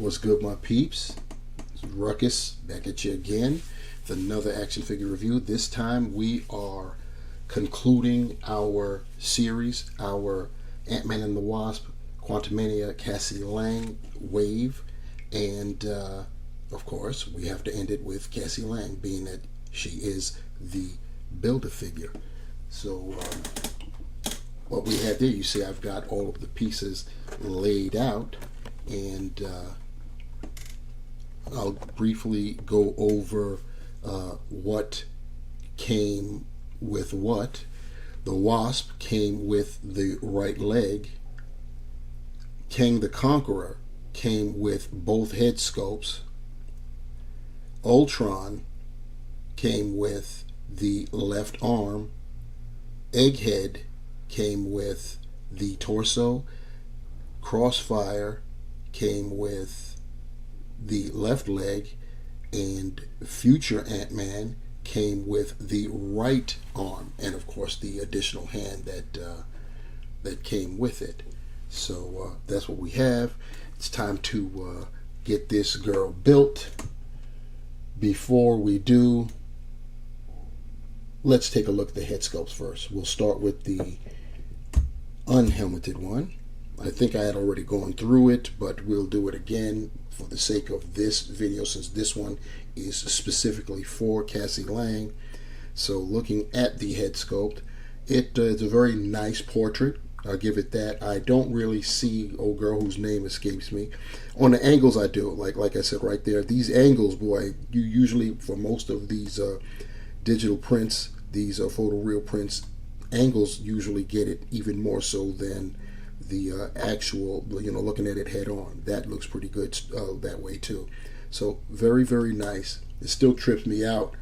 What's good, my peeps? It's Ruckus back at you again with another action figure review. This time we are concluding our series, our Ant-Man and the Wasp, Quantumania, Cassie Lang wave, and of course we have to end it with Cassie Lang, being that she is the Build-A-Figure. So what we have there, you see I've got all of the pieces laid out, and I'll briefly go over what came with what. The Wasp came with the right leg. Kang the Conqueror came with both head sculpts. Ultron came with the left arm. Egghead came with the torso. Crossfire came with the left leg, and Future Ant-Man came with the right arm, and of course the additional hand that came with it. So that's what we have. It's time to get this girl built. Before we do, let's take a look at the head sculpts first. We'll start with the unhelmeted one. I think I had already gone through it, but we'll do it again for the sake of this video, since this one is specifically for Cassie Lang. So looking at the head sculpt, it is a very nice portrait. I'll give it that. I don't really see old girl whose name escapes me. On the angles I do, like I said right there, these angles, boy, you usually, for most of these digital prints, these photoreal prints, angles usually get it even more so than the actual, looking at it head on. That looks pretty good that way too. So very, very nice. It still trips me out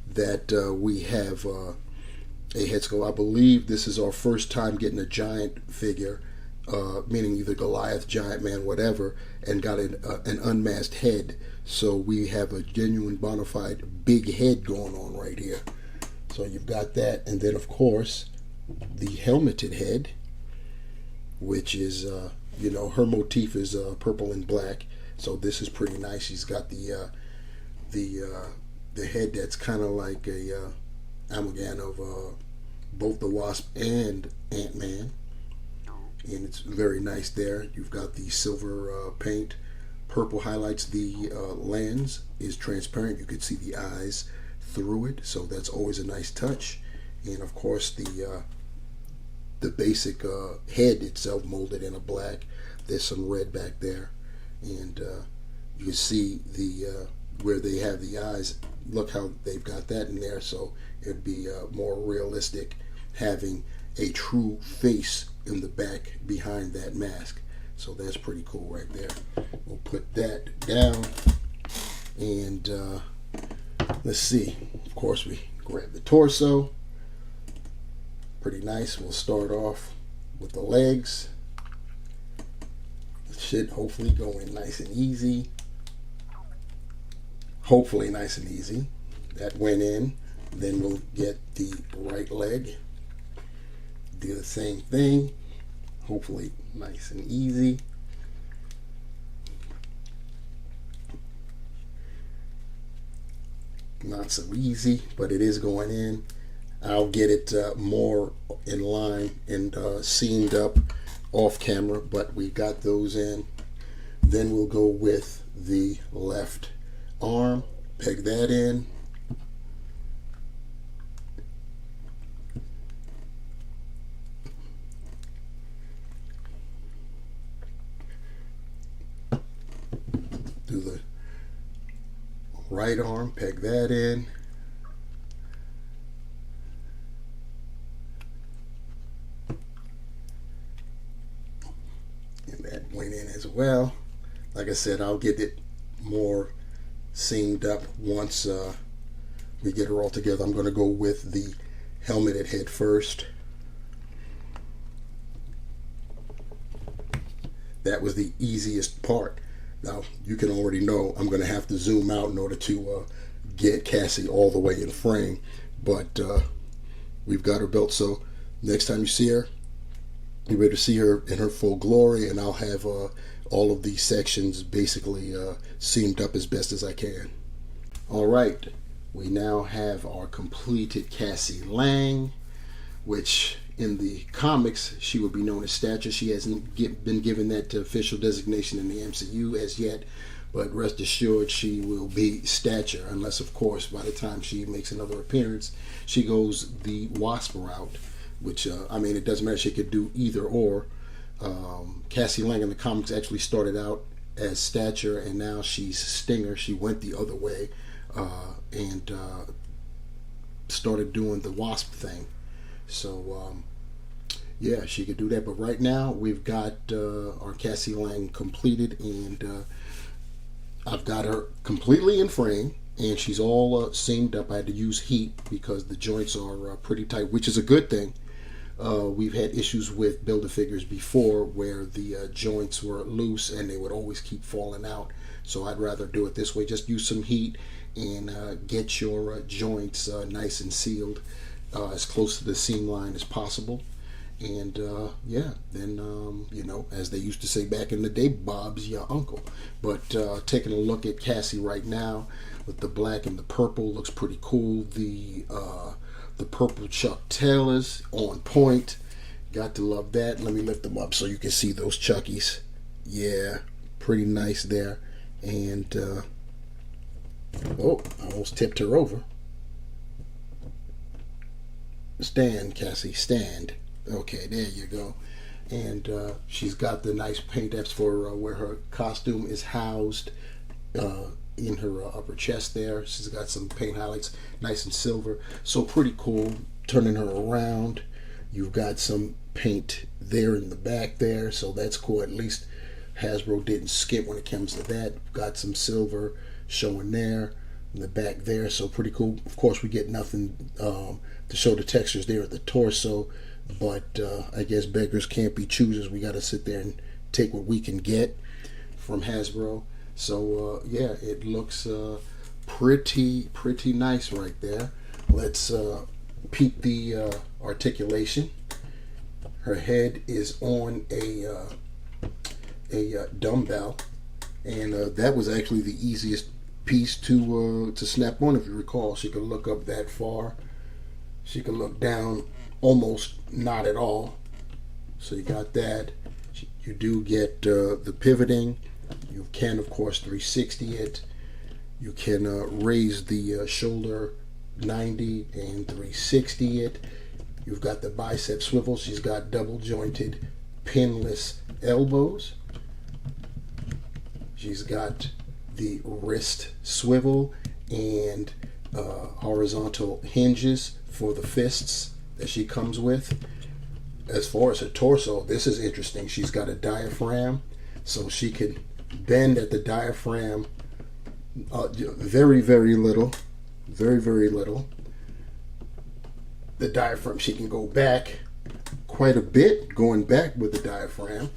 that we have a head sculpt. I believe this is our first time getting a giant figure, meaning either Goliath, Giant Man, whatever, and got an unmasked head. So we have a genuine bona fide big head going on right here. So you've got that, and then of course the helmeted head, which is, her motif is purple and black. So this is pretty nice. She's got the head that's kind of like a amalgam of both the Wasp and Ant-Man, and it's very nice there. You've got the silver paint, purple highlights. The lens is transparent. You can see the eyes through it, so that's always a nice touch. And of course the basic head itself molded in a black. There's some red back there, and you can see the where they have the eyes. Look how they've got that in there. So it'd be more realistic having a true face in the back behind that mask. So that's pretty cool right there. We'll put that down, and let's see. Of course, we grab the torso. Pretty nice. We'll start off with the legs. It should hopefully go in nice and easy. Hopefully nice and easy. That went in. Then we'll get the right leg. Do the same thing. Hopefully nice and easy. Not so easy, but it is going in. I'll get it more in line and seamed up off camera, but we got those in. Then we'll go with the left arm, peg that in. Do the right arm, peg that in. Went in as well. Like I said, I'll get it more seamed up once we get her all together. I'm going to go with the helmeted head first. That was the easiest part. Now you can already know I'm going to have to zoom out in order to get Cassie all the way in frame, but we've got her built. So next time you see her, you'll be able to see her in her full glory, and I'll have all of these sections basically seamed up as best as I can. All right, we now have our completed Cassie Lang, which in the comics she would be known as Stature. She hasn't been given that official designation in the MCU as yet, but rest assured she will be Stature, unless of course by the time she makes another appearance she goes the Wasp route, which I mean, it doesn't matter, she could do either or. Cassie Lang in the comics actually started out as Stature, and now she's Stinger. She went the other way and started doing the Wasp thing. So yeah, she could do that. But right now we've got our Cassie Lang completed, and I've got her completely in frame, and she's all seamed up. I had to use heat because the joints are pretty tight, which is a good thing. We've had issues with Build-A-Figures before where the joints were loose and they would always keep falling out. So I'd rather do it this way. Just use some heat and get your joints nice and sealed as close to the seam line as possible. And yeah, then you know, as they used to say back in the day, Bob's your uncle. But taking a look at Cassie right now with the black and the purple, looks pretty cool. The purple Chuck Taylors on point. Got to love that. Let me lift them up so you can see those Chuckies. Yeah, pretty nice there. And oh, I almost tipped her over. Stand, Cassie, stand. Okay, there you go. And she's got the nice paint apps for where her costume is housed in her upper chest there. She's got some paint highlights, nice and silver. So pretty cool. Turning her around, you've got some paint there in the back there. So that's cool. At least Hasbro didn't skip when it comes to that. Got some silver showing there in the back there. So pretty cool. Of course, we get nothing to show the textures there at the torso. But I guess beggars can't be choosers. We got to sit there and take what we can get from Hasbro. So yeah, it looks pretty nice right there. Let's peek the articulation. Her head is on a dumbbell, and that was actually the easiest piece to snap on. If you recall, she could look up that far. She could look down almost not at all. So you got that. You do get the pivoting. You can, of course, 360 it. You can raise the shoulder 90 and 360 it. You've got the bicep swivel. She's got double jointed pinless elbows. She's got the wrist swivel and horizontal hinges for the fists that she comes with. As far as her torso, this is interesting. She's got a diaphragm, so she can bend at the diaphragm very little. The diaphragm, she can go back quite a bit, going back with the diaphragm,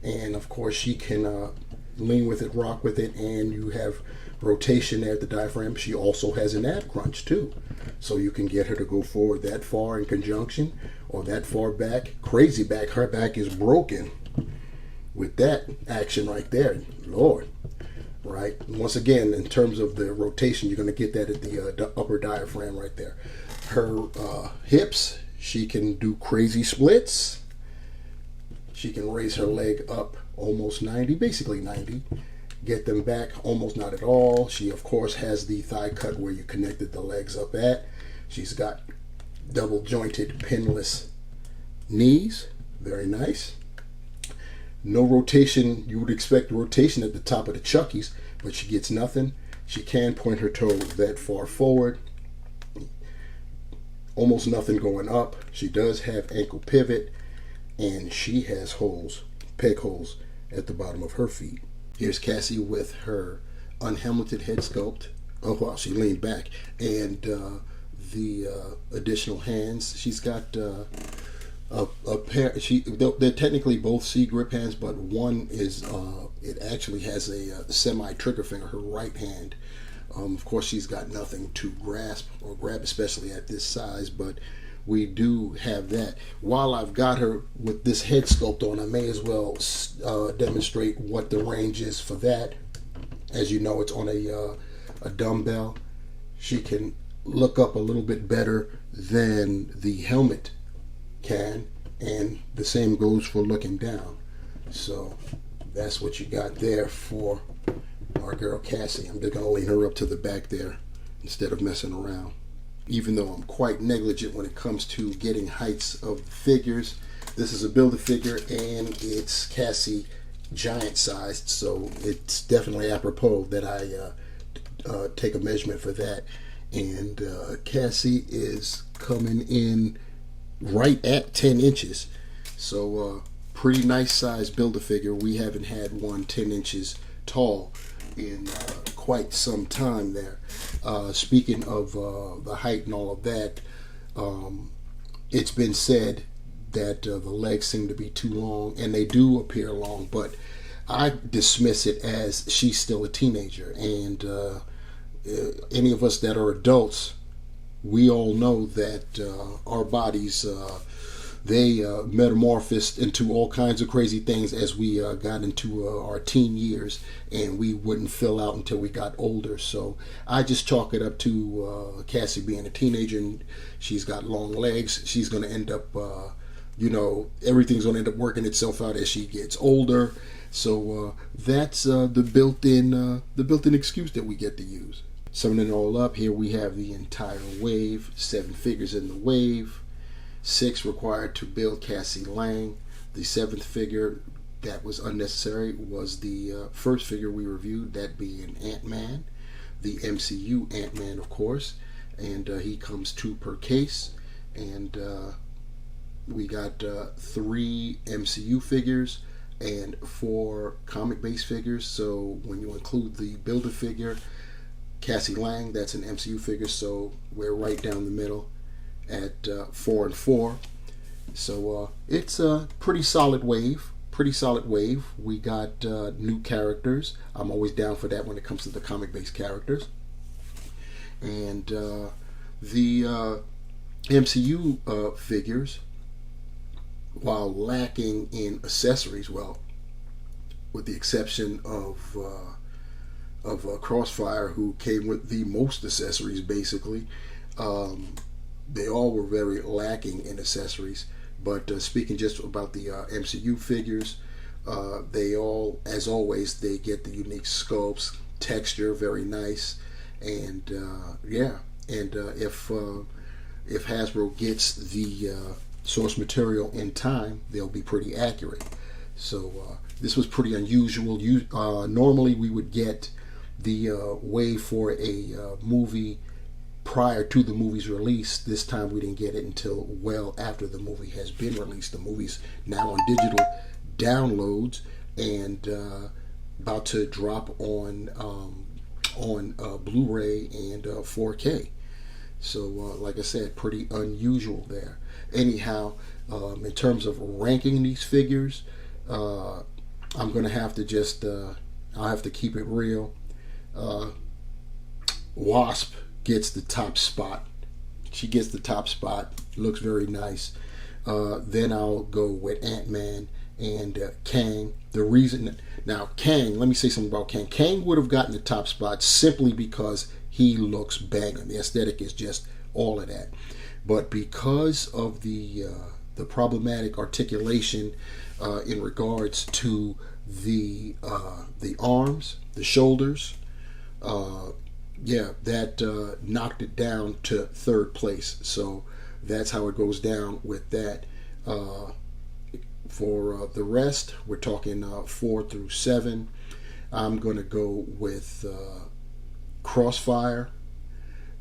and of course she can lean with it, rock with it, and you have rotation there at the diaphragm. She also has an ab crunch too, so you can get her to go forward that far in conjunction or that far back. Crazy back. Her back is broken with that action right there. Lord. Right. Once again, in terms of the rotation, you're going to get that at the upper diaphragm right there. Her hips, she can do crazy splits. She can raise her leg up almost 90, basically 90. Get them back almost not at all. She, of course, has the thigh cut where you connected the legs up at. She's got double jointed pinless knees. Very nice. No rotation. You would expect rotation at the top of the Chuckies, but she gets nothing. She can point her toe that far forward. Almost nothing going up. She does have ankle pivot, and she has holes, peg holes at the bottom of her feet. Here's Cassie with her unhelmeted head sculpt. Oh wow, she leaned back, and the additional hands. She's got a pair. They're technically both C grip hands, but one is it actually has a semi trigger finger. Her right hand. Of course, she's got nothing to grasp or grab, especially at this size. But we do have that. While I've got her with this head sculpt on, I may as well demonstrate what the range is for that. As you know, it's on a dumbbell. She can look up a little bit better than the helmet can, and the same goes for looking down. So that's what you got there for our girl Cassie. I'm just going to lean her up to the back there instead of messing around. Even though I'm quite negligent when it comes to getting heights of the figures, this is a Build-A-Figure and it's Cassie giant sized, so it's definitely apropos that I take a measurement for that. And Cassie is coming in right at 10 inches, so pretty nice size Build-A-Figure. We haven't had one 10 inches tall in quite some time there. Speaking of the height and all of that, it's been said that the legs seem to be too long, and they do appear long, but I dismiss it as she's still a teenager. And any of us that are adults, we all know that our bodies, they metamorphosed into all kinds of crazy things as we got into our teen years, and we wouldn't fill out until we got older. So I just chalk it up to Cassie being a teenager, and she's got long legs. She's going to end up, everything's going to end up working itself out as she gets older. So that's the built-in excuse that we get to use. Summing it all up, here we have the entire wave, 7 figures in the wave, 6 required to build Cassie Lang. The 7th figure that was unnecessary was the first figure we reviewed, that being Ant-Man, the MCU Ant-Man, of course, and he comes 2 per case. And we got 3 MCU figures and 4 comic-based figures. So when you include the Build-A-Figure, Cassie Lang, that's an MCU figure, so we're right down the middle at 4 and 4. So it's a pretty solid wave. We got new characters. I'm always down for that when it comes to the comic-based characters. And the MCU figures, while lacking in accessories, well, with the exception of Crossfire, who came with the most accessories, basically, they all were very lacking in accessories. But speaking just about the MCU figures, they all, as always, they get the unique sculpts, texture, very nice, and if Hasbro gets the source material in time, they'll be pretty accurate. So this was pretty unusual. Normally we would get the wave for a movie prior to the movie's release. This time we didn't get it until well after the movie has been released. The movie's now on digital downloads and about to drop on Blu-ray and 4K. So like I said, pretty unusual there. Anyhow, in terms of ranking these figures, I'm gonna have to just I'll have to keep it real. Wasp gets the top spot. She gets the top spot. Looks very nice. Then I'll go with Ant-Man and Kang. The reason now, Kang, let me say something about Kang. Kang would have gotten the top spot simply because he looks banging. The aesthetic is just all of that. But because of the problematic articulation in regards to the arms, the shoulders, that knocked it down to 3rd place. So that's how it goes down with that. For the rest, we're talking 4 through 7. I'm going to go with Crossfire.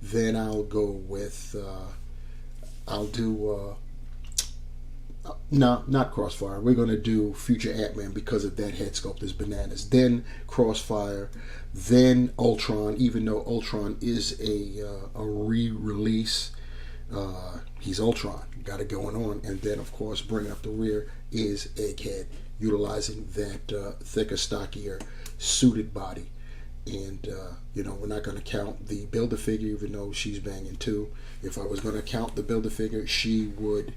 Then I'll go with no, not Crossfire. We're going to do Future Ant-Man because of that head sculpt is bananas. Then Crossfire, then Ultron, even though Ultron is a re-release. He's Ultron, got it going on. And then, of course, bringing up the rear is Egghead, utilizing that thicker, stockier, suited body. And you know, we're not going to count the Build-A-Figure, even though she's banging too. If I was going to count the Build-A-Figure, she would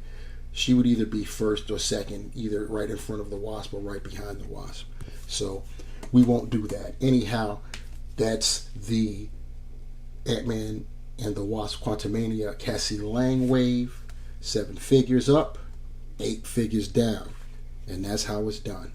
either be first or second, either right in front of the Wasp or right behind the Wasp. So we won't do that. Anyhow, that's the Ant-Man and the Wasp Quantumania Cassie Lang wave. 7 figures up, 8 figures down. And that's how it's done.